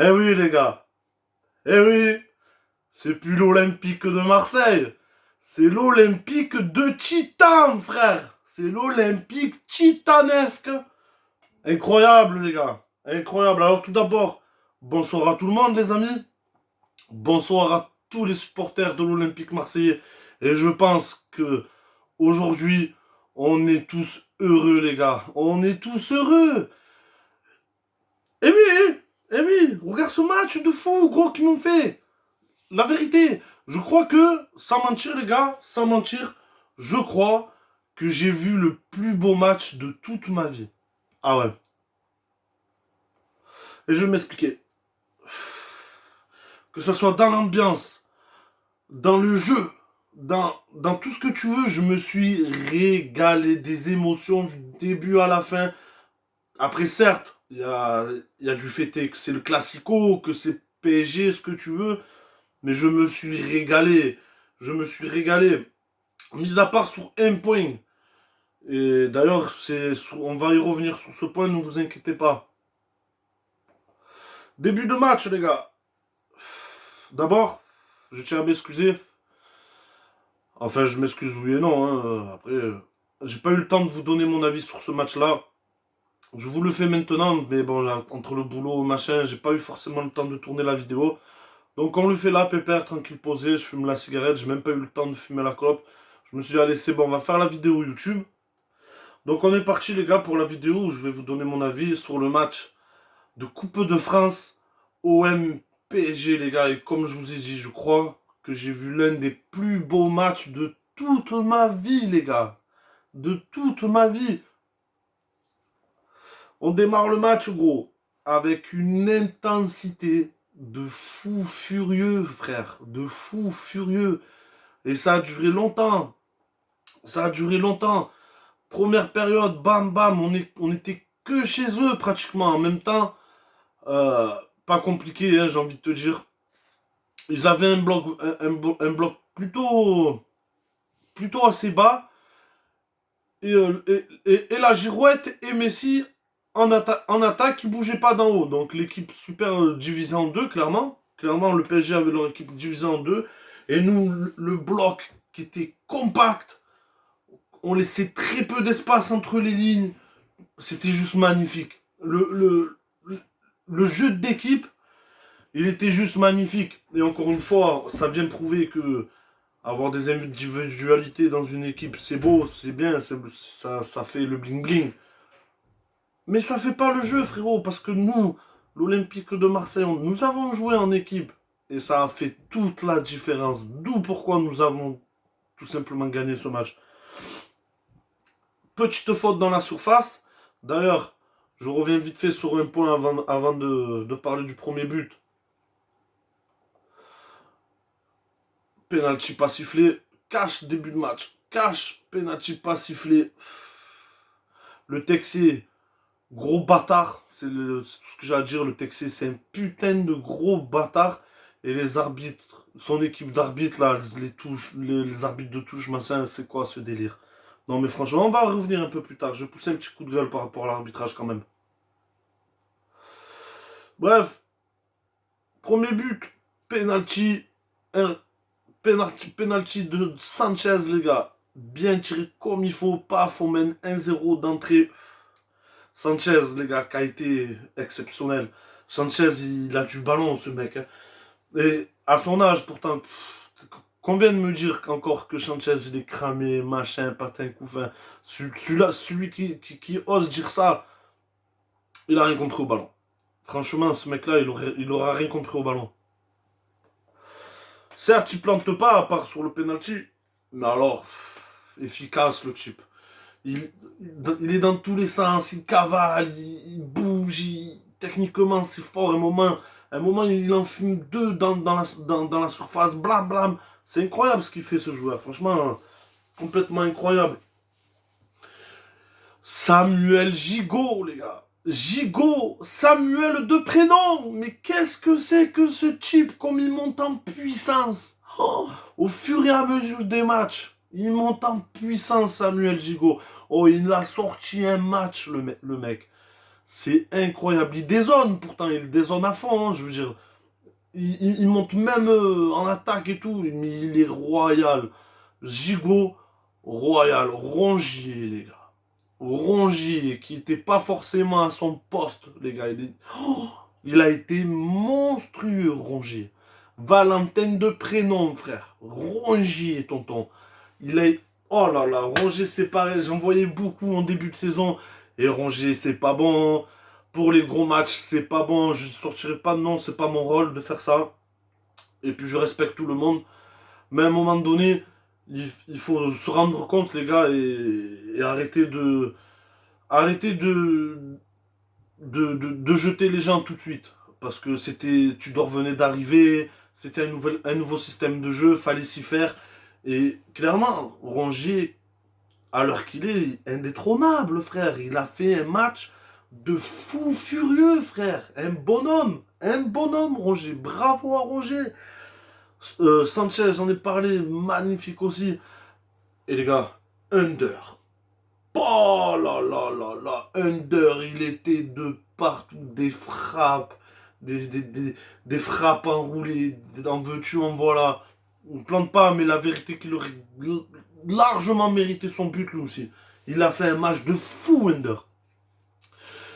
Eh oui, les gars. Eh oui. C'est plus l'Olympique de Marseille. C'est l'Olympique de Titan, frère. C'est l'Olympique titanesque. Incroyable, les gars. Incroyable. Alors, tout d'abord, bonsoir à tout le monde, les amis. Bonsoir à tous les supporters de l'Olympique marseillais. Et je pense que aujourd'hui, on est tous heureux, les gars. On est tous heureux. Eh oui, eh oui, regarde ce match de fou, gros, qu'ils m'ont fait. La vérité, je crois que, sans mentir, les gars, sans mentir, je crois que j'ai vu le plus beau match de toute ma vie. Ah ouais. Et je vais m'expliquer. Que ça soit dans l'ambiance, dans le jeu, dans tout ce que tu veux, je me suis régalé des émotions du début à la fin. Après, certes, il y a du fait que c'est le classico, que c'est PSG, ce que tu veux, mais je me suis régalé. Je me suis régalé. Mis à part sur un point. Et d'ailleurs, on va y revenir sur ce point, ne vous inquiétez pas. Début de match, les gars. D'abord, je tiens à m'excuser. Enfin, je m'excuse oui et non. Après, j'ai pas eu le temps de vous donner mon avis sur ce match-là. Je vous le fais maintenant, mais bon, là, entre le boulot, machin, j'ai pas eu forcément le temps de tourner la vidéo. Donc on le fait là, pépère, tranquille, posé, je fume la cigarette, j'ai même pas eu le temps de fumer la clope. Je me suis dit, allez, c'est bon, on va faire la vidéo YouTube. Donc on est parti les gars pour la vidéo où je vais vous donner mon avis sur le match de Coupe de France OM PSG les gars. Et comme je vous ai dit, je crois que j'ai vu l'un des plus beaux matchs de toute ma vie les gars. De toute ma vie. On démarre le match gros avec une intensité de fou furieux frère. De fou furieux. Et ça a duré longtemps. Ça a duré longtemps. Première période, bam bam, on était que chez eux pratiquement. En même temps, euh, pas compliqué, hein, j'ai envie de te dire. Ils avaient un bloc plutôt assez bas. Et la Girouette et Messi en attaque, ils bougeaient pas d'en haut. Donc l'équipe super divisée en deux, clairement. Clairement, le PSG avait leur équipe divisée en deux. Et nous, le bloc qui était compact, on laissait très peu d'espace entre les lignes. C'était juste magnifique. Le jeu d'équipe, il était juste magnifique. Et encore une fois, ça vient prouver que avoir des individualités dans une équipe, c'est beau, c'est bien, ça fait le bling bling. Mais ça fait pas le jeu, frérot, parce que nous, l'Olympique de Marseille, nous avons joué en équipe. Et ça a fait toute la différence. D'où pourquoi nous avons tout simplement gagné ce match. Petite faute dans la surface. D'ailleurs, je reviens vite fait sur un point avant de parler du premier but. Penalty pas sifflé. Cash début de match. Cash, penalty pas sifflé. Le Texier, gros bâtard. C'est tout ce que j'ai à dire. Le Texier, c'est un putain de gros bâtard. Et les arbitres, son équipe d'arbitres, là, les touches, les arbitres de touche, machin, c'est quoi ce délire? Non mais franchement, on va revenir un peu plus tard. Je vais pousser un petit coup de gueule par rapport à l'arbitrage quand même. Bref, premier but, penalty, penalty de Sanchez, les gars. Bien tiré comme il faut, paf, on mène 1-0 d'entrée. Sanchez, les gars, qui a été exceptionnel. Sanchez, il a du ballon, ce mec. Hein. Et à son âge, pourtant, qu'on vient de me dire encore que Sanchez, il est cramé, machin, patin, couffin. Celui qui ose dire ça, il a rien compris au ballon. Franchement, ce mec-là, il aura rien compris au ballon. Certes, il plante pas, à part sur le penalty. Mais alors, efficace le type. Il est dans tous les sens, il cavale, il bouge, techniquement c'est fort. Un moment, il en fume deux dans la surface, blam blam. C'est incroyable ce qu'il fait ce joueur, franchement, complètement incroyable. Samuel Gigot, les gars. Gigot, Samuel de prénom. Mais qu'est-ce que c'est que ce type, comme il monte en puissance au fur et à mesure des matchs. Il monte en puissance, Samuel Gigot. Oh, il a sorti un match, le mec. C'est incroyable. Il dézone pourtant, il dézone à fond, hein, je veux dire. Il monte même en attaque et tout, mais il est royal. Gigot, royal. Rongier, les gars. Rongier, qui n'était pas forcément à son poste, les gars. Il a été monstrueux, Rongier. Valentin de prénom, frère. Rongier, tonton. Il a... Oh là là, Rongier, c'est pareil. J'en voyais beaucoup en début de saison. Et Rongier, c'est pas bon. Pour les gros matchs, c'est pas bon. Je sortirai pas de nom, c'est pas mon rôle de faire ça. Et puis je respecte tout le monde. Mais à un moment donné, il faut se rendre compte, les gars, et arrêter de jeter les gens tout de suite. Parce que Tudor venait d'arriver, c'était un nouveau système de jeu, fallait s'y faire. Et clairement, Rongier, à l'heure qu'il est, indétrônable, frère. Il a fait un match de fou furieux, frère. Un bonhomme, Rongier. Bravo à Rongier. Sanchez, j'en ai parlé, magnifique aussi. Et les gars, Under. Oh là là là là, Under, il était de partout, des frappes, des frappes enroulées, en veux-tu, en voilà. On ne plante pas, mais la vérité qu'il aurait largement mérité son but lui aussi. Il a fait un match de fou, Under.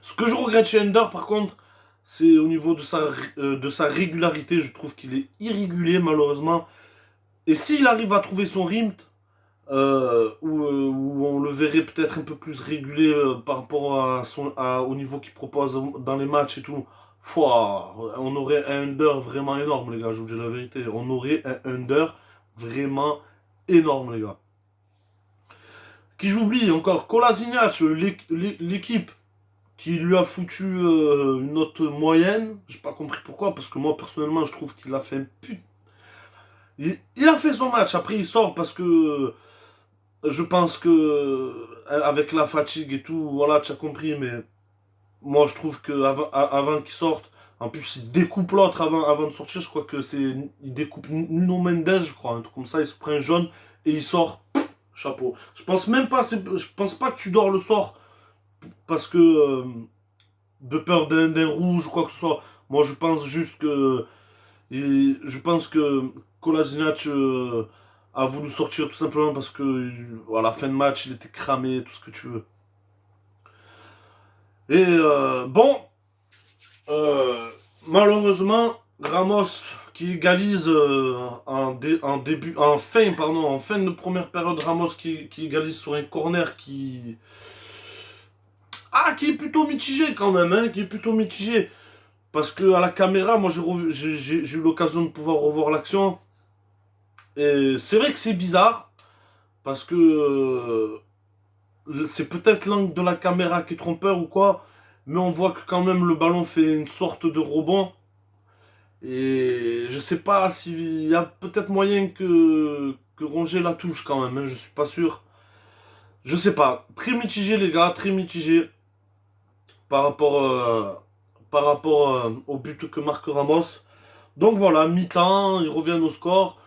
Ce que je regrette chez Under, par contre, c'est au niveau de sa régularité. Je trouve qu'il est irrégulier, malheureusement. Et s'il arrive à trouver son rythme, où on le verrait peut-être un peu plus régulé par rapport au niveau qu'il propose dans les matchs et tout. Pouah, on aurait un under vraiment énorme, les gars, je vous dis la vérité. On aurait un under vraiment énorme, les gars. Qui j'oublie encore, Kolasinac, l'équipe qui lui a foutu une note moyenne. J'ai pas compris pourquoi, parce que moi personnellement je trouve qu'il a fait un put. Il a fait son match, après il sort parce que je pense que avec la fatigue et tout, voilà, tu as compris, mais moi je trouve que avant qu'il sorte, en plus il découpe l'autre avant de sortir, je crois que c'est. Il découpe Nuno Mendes, je crois, un truc comme ça, il se prend un jaune et il sort. Chapeau. Je pense même pas, je pense pas que tu dors le sort parce que de peur d'un rouge ou quoi que ce soit. Moi je pense juste que. Je pense que Kolasinac a voulu sortir tout simplement parce que à la fin de match il était cramé, tout ce que tu veux. Et bon, euh, malheureusement, Ramos qui égalise en fin de première période, Ramos qui égalise sur un corner qui est plutôt mitigé quand même, hein, qui est plutôt mitigé. Parce que à la caméra, moi j'ai eu l'occasion de pouvoir revoir l'action. Et c'est vrai que c'est bizarre, parce que c'est peut-être l'angle de la caméra qui est trompeur ou quoi, mais on voit que quand même le ballon fait une sorte de rebond. Et je sais pas s'il y a peut-être moyen que Rongier la touche quand même, hein, je suis pas sûr. Je sais pas. Très mitigé les gars, très mitigé par rapport, au but que marque Ramos. Donc voilà, mi-temps, ils reviennent au score.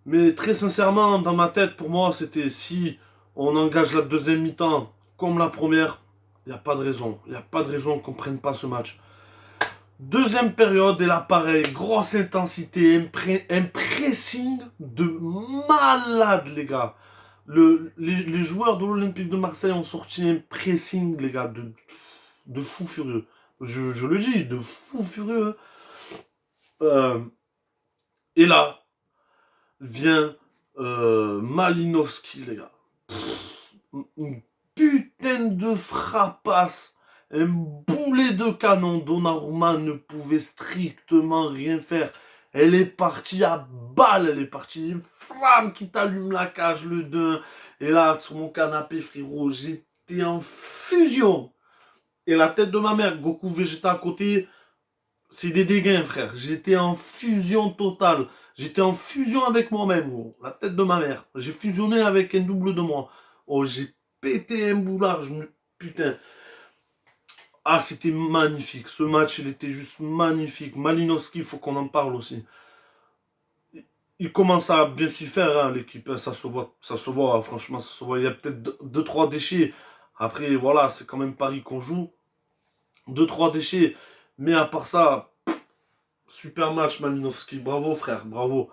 Mais très sincèrement, dans ma tête, pour moi, c'était si on engage la deuxième mi-temps comme la première, il n'y a pas de raison. Il n'y a pas de raison qu'on ne prenne pas ce match. Deuxième période, et là pareil, grosse intensité, un pressing de malade, les gars. Les joueurs de l'Olympique de Marseille ont sorti un pressing, les gars, de fou furieux. Je le dis, de fou furieux. Euh, et là, vient Malinowski, les gars. Une putain de frappasse. Un boulet de canon. Donnarumma ne pouvait strictement rien faire. Elle est partie à balle. Elle est partie. Une flamme qui t'allume la cage, le 2. Et là, sur mon canapé, frérot, j'étais en fusion. Et la tête de ma mère, Goku Vegeta à côté, c'est des dégâts, frère. J'étais en fusion totale. J'étais en fusion avec moi-même, gros. La tête de ma mère. J'ai fusionné avec un double de moi. Oh, j'ai pété un boulard. Putain. Ah, c'était magnifique. Ce match, il était juste magnifique. Malinowski, il faut qu'on en parle aussi. Il commence à bien s'y faire, hein, l'équipe. Hein. Ça se voit, franchement, ça se voit. Il y a peut-être deux, trois déchets. Après, voilà, c'est quand même Paris qu'on joue. 2-3 déchets. Mais à part ça, super match, Malinowski. Bravo, frère, bravo.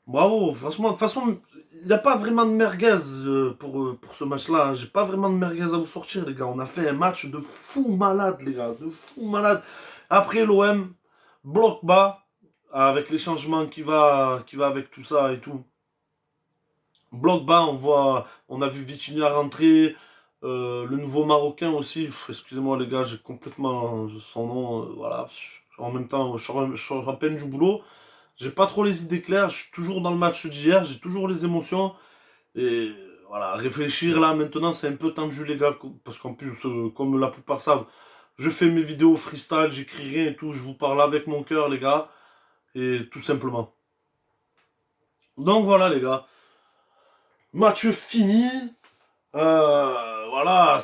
Bravo, franchement, de toute façon, il n'y a pas vraiment de merguez pour ce match-là, hein. J'ai pas vraiment de merguez à vous sortir, les gars. On a fait un match de fou malade, les gars. De fou malade. Après, l'OM, bloc bas, avec les changements qui va avec tout ça et tout. Bloc bas, on a vu Vitinha rentrer, le nouveau Marocain aussi. Excusez-moi les gars, j'ai complètement son nom, voilà. En même temps, je suis à peine du boulot. J'ai pas trop les idées claires, je suis toujours dans le match d'hier, j'ai toujours les émotions. Et voilà, réfléchir là maintenant, c'est un peu tendu les gars, parce qu'en plus, comme la plupart savent, je fais mes vidéos freestyle, j'écris rien et tout, je vous parle avec mon cœur les gars, et tout simplement. Donc voilà les gars. Match fini. Voilà,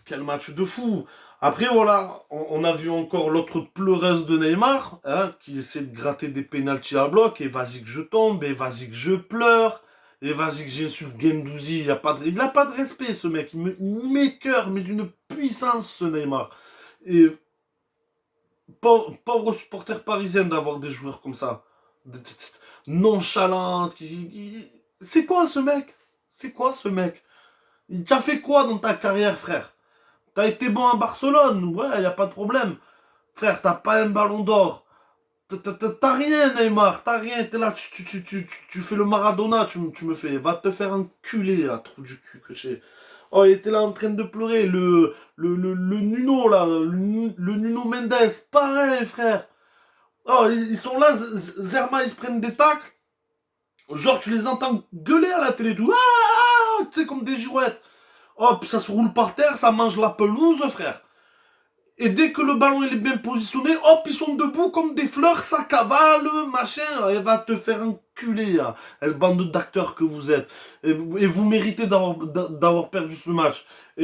quel match de fou. Après, voilà, on a vu encore l'autre pleureuse de Neymar, hein, qui essaie de gratter des pénaltys à bloc, et vas-y que je tombe, et vas-y que je pleure, et vas-y que j'insulte Gendouzi, il a pas de respect ce mec, il m'écoeure, mais d'une puissance ce Neymar. Et pauvre supporter parisien d'avoir des joueurs comme ça, nonchalants, c'est quoi ce mec? C'est quoi ce mec? Il t'a fait quoi dans ta carrière, frère? T'as été bon à Barcelone, ouais, y a pas de problème. Frère, t'as pas un ballon d'or. T'as rien, Neymar, t'as rien. T'es là, tu fais le Maradona, tu me fais. Va te faire enculer, à trou du cul que j'ai. Oh, il était là en train de pleurer. Le Nuno, là, le Nuno Mendes, pareil, frère. Oh, ils sont là, Zerma, ils se prennent des tacles. Genre, tu les entends gueuler à la télé, tout. Ah, tu sais, comme des girouettes. Hop, ça se roule par terre, ça mange la pelouse, frère. Et dès que le ballon il est bien positionné, hop, ils sont debout comme des fleurs, ça cavale, machin. Elle va te faire enculer, hein, bande d'acteurs que vous êtes. Et vous méritez d'avoir perdu ce match. Et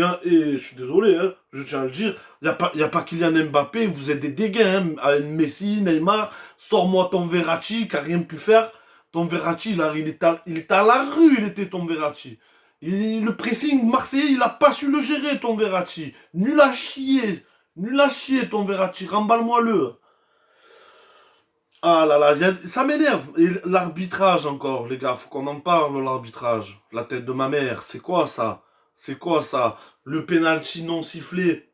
je suis désolé, hein, je tiens à le dire, y a pas Kylian Mbappé, vous êtes des dégâts, hein, Messi, Neymar, sors-moi ton Verratti qui a rien pu faire. Ton Verratti, là, il était à la rue, il était ton Verratti. Le pressing marseillais, il a pas su le gérer, ton Verratti. Nul à chier. Nul à chier ton Verratti, remballe-moi-le. Ah là là, ça m'énerve. Et l'arbitrage encore, les gars, faut qu'on en parle, l'arbitrage. La tête de ma mère, c'est quoi ça? C'est quoi ça? Le penalty non sifflé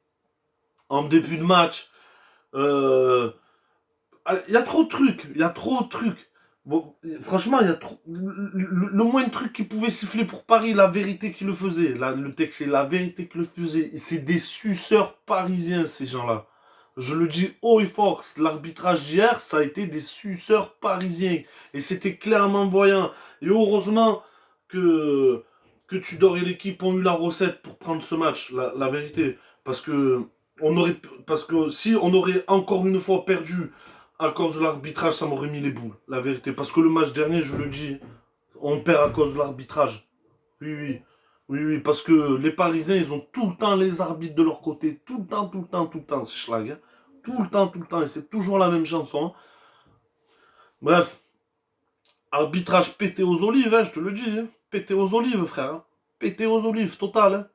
en début de match. Euh, Il y a trop de trucs, il y a trop de trucs. Bon, franchement, il y a trop. Le moins de trucs qui pouvait siffler pour Paris, la vérité qui le faisait. Le texte, c'est la vérité qui le faisait. C'est des suceurs parisiens, ces gens-là. Je le dis haut et fort. L'arbitrage d'hier, ça a été des suceurs parisiens. Et c'était clairement voyant. Et heureusement que, que Tudor et l'équipe ont eu la recette pour prendre ce match, la vérité. Parce que, parce que si on aurait encore une fois perdu à cause de l'arbitrage, ça m'aurait mis les boules, la vérité. Parce que le match dernier, je le dis, on perd à cause de l'arbitrage. Oui, oui. Oui, oui, parce que les Parisiens, ils ont tout le temps les arbitres de leur côté. Tout le temps, tout le temps, tout le temps. C'est schlag, hein. Tout le temps. Et c'est toujours la même chanson. Bref, arbitrage pété aux olives, hein, je te le dis, hein. Pété aux olives, frère, hein. Pété aux olives, total, hein.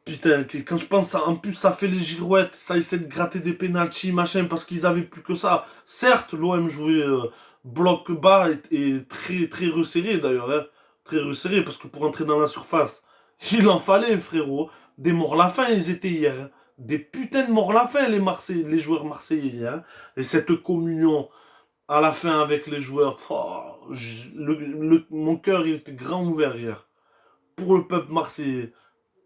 Putain, quand je pense à, en plus ça fait les girouettes, ça essaie de gratter des pénaltys, machin, parce qu'ils avaient plus que ça. Certes, l'OM jouait bloc bas et très très resserré d'ailleurs, hein. Très resserré, parce que pour entrer dans la surface, il en fallait, frérot. Des morts la faim, ils étaient hier, hein. Des putains de morts la faim, les joueurs marseillais hier, hein. Et cette communion à la fin avec les joueurs, oh, mon cœur il était grand ouvert hier. Pour le peuple marseillais,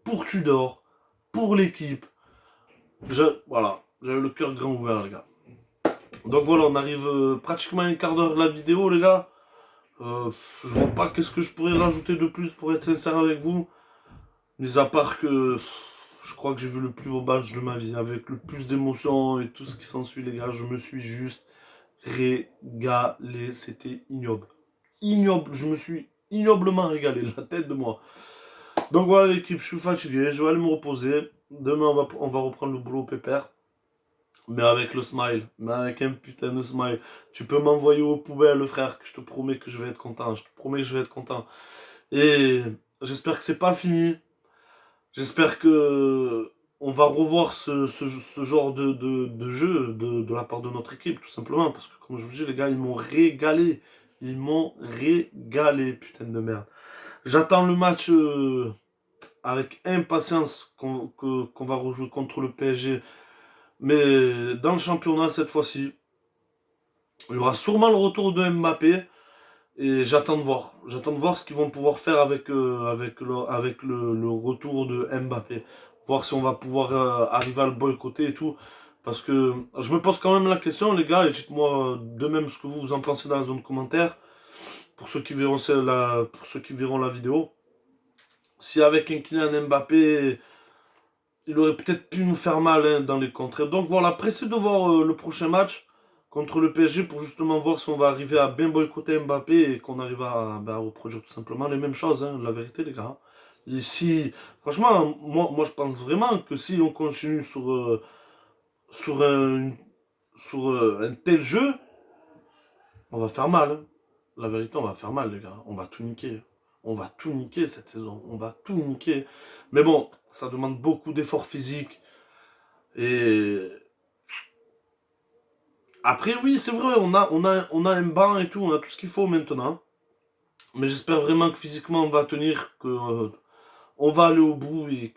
pour Tudor, pour l'équipe. Voilà, j'avais le cœur grand ouvert, les gars. Donc voilà, on arrive pratiquement à un quart d'heure de la vidéo, les gars. Je vois pas qu'est-ce que je pourrais rajouter de plus pour être sincère avec vous. Mis à part que je crois que j'ai vu le plus beau match de ma vie, avec le plus d'émotions et tout ce qui s'ensuit, les gars. Je me suis juste régalé. C'était ignoble. Ignoble, je me suis ignoblement régalé, la tête de moi. Donc voilà l'équipe, je suis fatigué, je vais aller me reposer. Demain on va reprendre le boulot pépère. Mais avec le smile, mais avec un putain de smile. Tu peux m'envoyer aux poubelles, frère, que je te promets que je vais être content. Je te promets que je vais être content. Et j'espère que c'est pas fini. J'espère que on va revoir ce genre de jeu de la part de notre équipe, tout simplement. Parce que, comme je vous dis, les gars, ils m'ont régalé. Ils m'ont régalé, putain de merde. J'attends le match avec impatience qu'on va rejouer contre le PSG. Mais dans le championnat, cette fois-ci, il y aura sûrement le retour de Mbappé. Et j'attends de voir. J'attends de voir ce qu'ils vont pouvoir faire avec le retour de Mbappé. Voir si on va pouvoir arriver à le boycotter et tout. Parce que je me pose quand même la question, les gars, et dites-moi de même ce que vous en pensez dans la zone commentaire. Pour ceux qui verront pour ceux qui verront la vidéo. Si avec un Kylian Mbappé, il aurait peut-être pu nous faire mal hein, dans les contrées. Donc voilà, pressé de voir le prochain match contre le PSG pour justement voir si on va arriver à bien boycotter Mbappé et qu'on arrive à reproduire tout simplement les mêmes choses, hein, la vérité les gars. Et si, franchement, moi je pense vraiment que si on continue sur un tel jeu, on va faire mal. Hein. La vérité, on va faire mal les gars. On va tout niquer. On va tout niquer cette saison. On va tout niquer. Mais bon, ça demande beaucoup d'efforts physiques. Et après, oui, c'est vrai, on a un banc et tout, on a tout ce qu'il faut maintenant. Mais j'espère vraiment que physiquement on va tenir, que on va aller au bout et,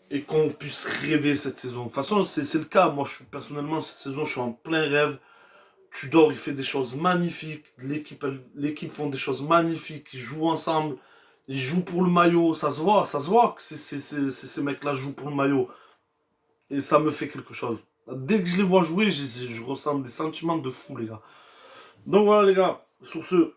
et qu'on puisse rêver cette saison. De toute façon, c'est le cas. Moi, personnellement, cette saison, je suis en plein rêve. Tudor, il fait des choses magnifiques. L'équipe font des choses magnifiques. Ils jouent ensemble. Ils jouent pour le maillot. Ça se voit que ces mecs-là jouent pour le maillot. Et ça me fait quelque chose. Dès que je les vois jouer, je ressens des sentiments de fou, les gars. Donc voilà, les gars. Sur ce,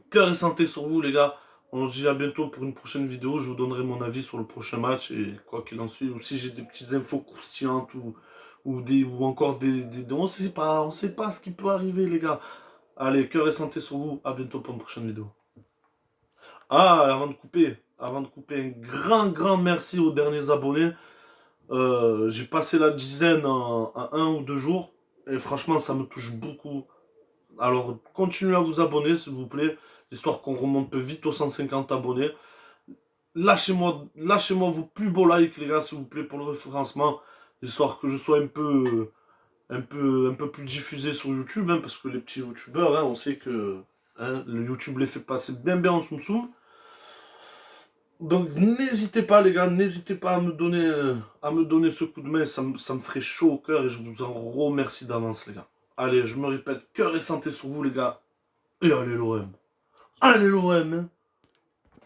cœur et santé sur vous, les gars. On se dit à bientôt pour une prochaine vidéo. Je vous donnerai mon avis sur le prochain match et quoi qu'il en soit. Ou si j'ai des petites infos croustillantes ou encore on sait pas ce qui peut arriver, les gars. Allez, cœur et santé sur vous. À bientôt pour une prochaine vidéo. Ah, avant de couper, un grand merci aux derniers abonnés. J'ai passé la dizaine en 1 ou 2 jours. Et franchement, ça me touche beaucoup. Alors, continuez à vous abonner, s'il vous plaît. Histoire qu'on remonte vite aux 150 abonnés. Lâchez-moi vos plus beaux likes, les gars, s'il vous plaît, pour le référencement. Histoire que je sois un peu plus diffusé sur YouTube. Hein, parce que les petits YouTubeurs, hein, on sait que hein, le YouTube les fait passer bien en soum-soum. Donc n'hésitez pas les gars, n'hésitez pas à me donner ce coup de main, ça me ferait chaud au cœur et je vous en remercie d'avance les gars. Allez, je me répète, cœur et santé sur vous les gars, et allez l'OM. Allez l'OM hein.